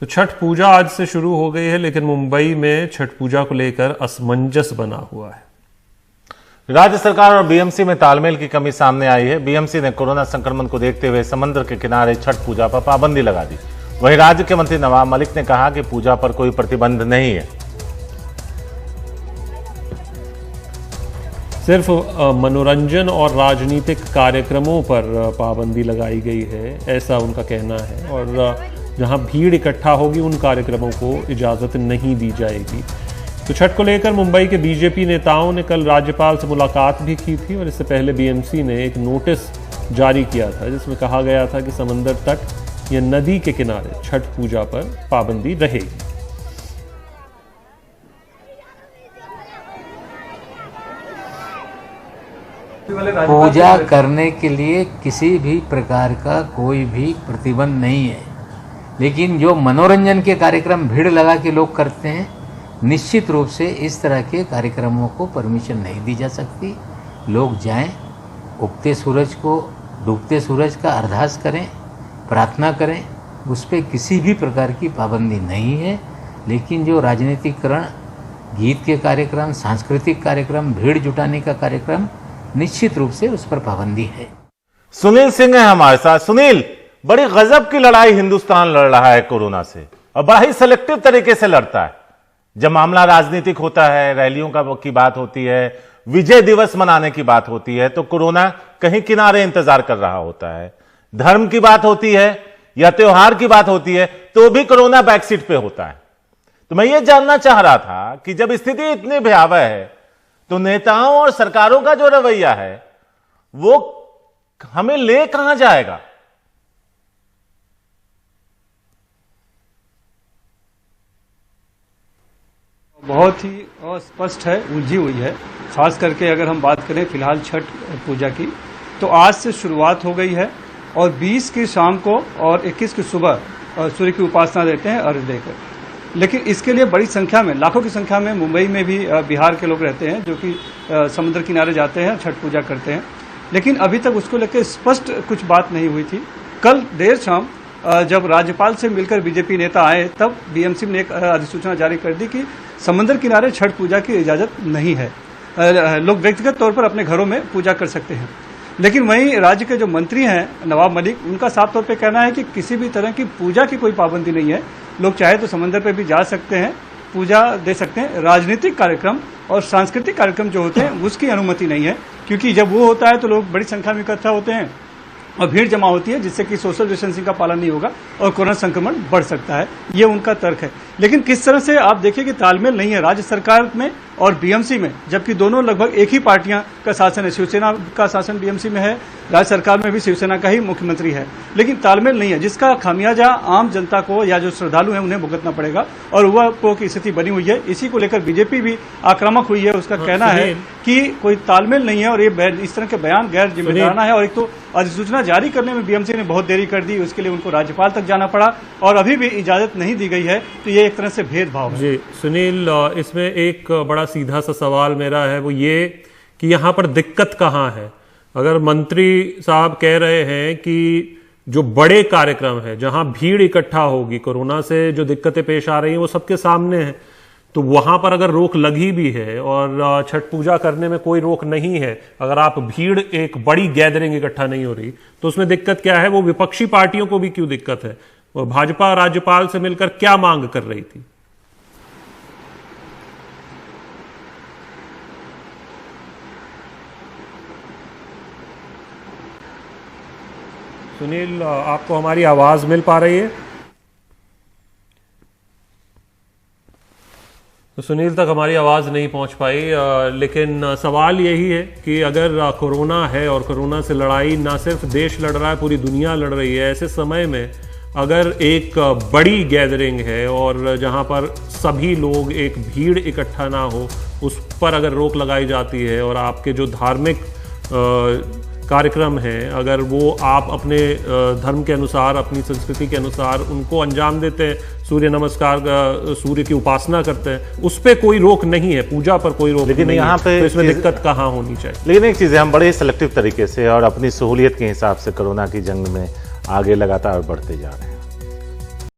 तो छठ पूजा आज से शुरू हो गई है, लेकिन मुंबई में छठ पूजा को लेकर असमंजस बना हुआ है। राज्य सरकार और बीएमसी में तालमेल की कमी सामने आई है। बीएमसी ने कोरोना संक्रमण को देखते हुए समुद्र के किनारे छठ पूजा पर पाबंदी लगा दी। वहीं राज्य के मंत्री नवाब मलिक ने कहा कि पूजा पर कोई प्रतिबंध नहीं है। सिर्फ मनोरंजन और राजनीतिक कार्यक्रमों पर पाबंदी लगाई गई है, ऐसा उनका कहना है। और जहां भीड़ इकट्ठा होगी उन कार्यक्रमों को इजाज़त नहीं दी जाएगी। तो छठ को लेकर मुंबई के बीजेपी नेताओं ने कल राज्यपाल से मुलाकात भी की थी और इससे पहले बीएमसी ने एक नोटिस जारी किया था जिसमें कहा गया था कि समंदर तट या नदी के किनारे छठ पूजा पर पाबंदी रहेगी। पूजा करने के लिए किसी भी प्रकार का कोई भी प्रतिबंध नहीं है, लेकिन जो मनोरंजन के कार्यक्रम भीड़ लगा के लोग करते हैं, निश्चित रूप से इस तरह के कार्यक्रमों को परमिशन नहीं दी जा सकती। लोग जाएं, उगते सूरज को डूबते सूरज का अरदास करें, प्रार्थना करें, उस पर किसी भी प्रकार की पाबंदी नहीं है। लेकिन जो राजनीतिकरण, गीत के कार्यक्रम, सांस्कृतिक कार्यक्रम, भीड़ जुटाने का कार्यक्रम, निश्चित रूप से उस पर पाबंदी है। सुनील सिंह है हमारे साथ। सुनील, बड़ी गजब की लड़ाई हिंदुस्तान लड़ रहा है कोरोना से, और बड़ा ही सेलेक्टिव तरीके से लड़ता है। जब मामला राजनीतिक होता है, रैलियों की बात होती है, विजय दिवस मनाने की बात होती है, तो कोरोना कहीं किनारे इंतजार कर रहा होता है। धर्म की बात होती है या त्योहार की बात होती है तो भी कोरोना बैकसीट पे होता है। तो मैं ये जानना चाह रहा था कि जब स्थिति इतनी भयावह है तो नेताओं और सरकारों का जो रवैया है वो हमें ले कहां जाएगा? बहुत ही अस्पष्ट है, उलझी हुई है। खास करके अगर हम बात करें फिलहाल छठ पूजा की, तो आज से शुरुआत हो गई है और 20 की शाम को और 21 की सुबह सूर्य की उपासना देते हैं अर्घ देकर। लेकिन इसके लिए बड़ी संख्या में, लाखों की संख्या में मुंबई में भी बिहार के लोग रहते हैं जो कि समुद्र किनारे जाते हैं, छठ पूजा करते हैं। लेकिन अभी तक उसको लेकर स्पष्ट कुछ बात नहीं हुई थी। कल देर शाम जब राज्यपाल से मिलकर बीजेपी नेता आए तब बीएमसी ने एक अधिसूचना जारी कर दी कि समंदर किनारे छठ पूजा की इजाजत नहीं है। लोग व्यक्तिगत तौर पर अपने घरों में पूजा कर सकते हैं। लेकिन वहीं राज्य के जो मंत्री हैं नवाब मलिक, उनका साफ तौर पे कहना है कि किसी भी तरह की पूजा की कोई पाबंदी नहीं है। लोग चाहे तो समंदर पे भी जा सकते हैं, पूजा दे सकते हैं। राजनीतिक कार्यक्रम और सांस्कृतिक कार्यक्रम जो होते हैं उसकी अनुमति नहीं है, क्योंकि जब वो होता है तो लोग बड़ी संख्या में इकट्ठा होते हैं और भीड़ जमा होती है, जिससे कि सोशल डिस्टेंसिंग का पालन नहीं होगा और कोरोना संक्रमण बढ़ सकता है। ये उनका तर्क है। लेकिन किस तरह से आप देखिए कि तालमेल नहीं है राज्य सरकार में और बीएमसी में, जबकि दोनों लगभग एक ही पार्टियां का शासन है। शिवसेना का शासन बीएमसी में है, राज्य सरकार में भी शिवसेना का ही मुख्यमंत्री है, लेकिन तालमेल नहीं है, जिसका खामियाजा आम जनता को या जो श्रद्धालु हैं उन्हें भुगतना पड़ेगा। और युवा की स्थिति बनी हुई है। इसी को लेकर बीजेपी भी आक्रामक हुई है। उसका कहना है कि कोई तालमेल नहीं है और ये इस तरह के बयान गैर जिम्मेदाराना है। और एक तो अधिसूचना जारी करने में बीएमसी ने बहुत देरी कर दी, उसके लिए उनको राज्यपाल तक जाना पड़ा और अभी भी इजाजत नहीं दी गई है। तो ये एक तरह से भेदभाव है। जी सुनील, इसमें एक बड़ा सीधा सा सवाल मेरा है, वो ये कि यहाँ पर दिक्कत कहाँ है? अगर मंत्री साहब कह रहे हैं कि जो बड़े कार्यक्रम है जहां भीड़ इकट्ठा होगी, कोरोना से जो दिक्कतें पेश आ रही हैं वो सबके सामने है, तो वहां पर अगर रोक लगी भी है और छठ पूजा करने में कोई रोक नहीं है, अगर आप भीड़ एक बड़ी गैदरिंग इकट्ठा नहीं हो रही तो उसमें दिक्कत क्या है? वो विपक्षी पार्टियों को भी क्यों दिक्कत है? वो भाजपा राज्यपाल से मिलकर क्या मांग कर रही थी? सुनील, आपको हमारी आवाज मिल पा रही है? तो सुनील तक हमारी आवाज नहीं पहुंच पाई। लेकिन सवाल यही है कि अगर कोरोना है और कोरोना से लड़ाई ना सिर्फ देश लड़ रहा है, पूरी दुनिया लड़ रही है, ऐसे समय में अगर एक बड़ी गैदरिंग है और जहां पर सभी लोग, एक भीड़ इकट्ठा ना हो, उस पर अगर रोक लगाई जाती है और आपके जो धार्मिक कार्यक्रम हैं अगर वो आप अपने धर्म के अनुसार, अपनी संस्कृति के अनुसार उनको अंजाम देते हैं, सूर्य नमस्कार, सूर्य की उपासना करते हैं, उस पर कोई रोक नहीं है, पूजा पर कोई रोक लेकिन नहीं यहाँ पे तो इसमें दिक्कत कहाँ होनी चाहिए? लेकिन एक चीज़ है, हम बड़े सेलेक्टिव तरीके से और अपनी सहूलियत के हिसाब से कोरोना की जंग में आगे लगातार बढ़ते जा रहे हैं।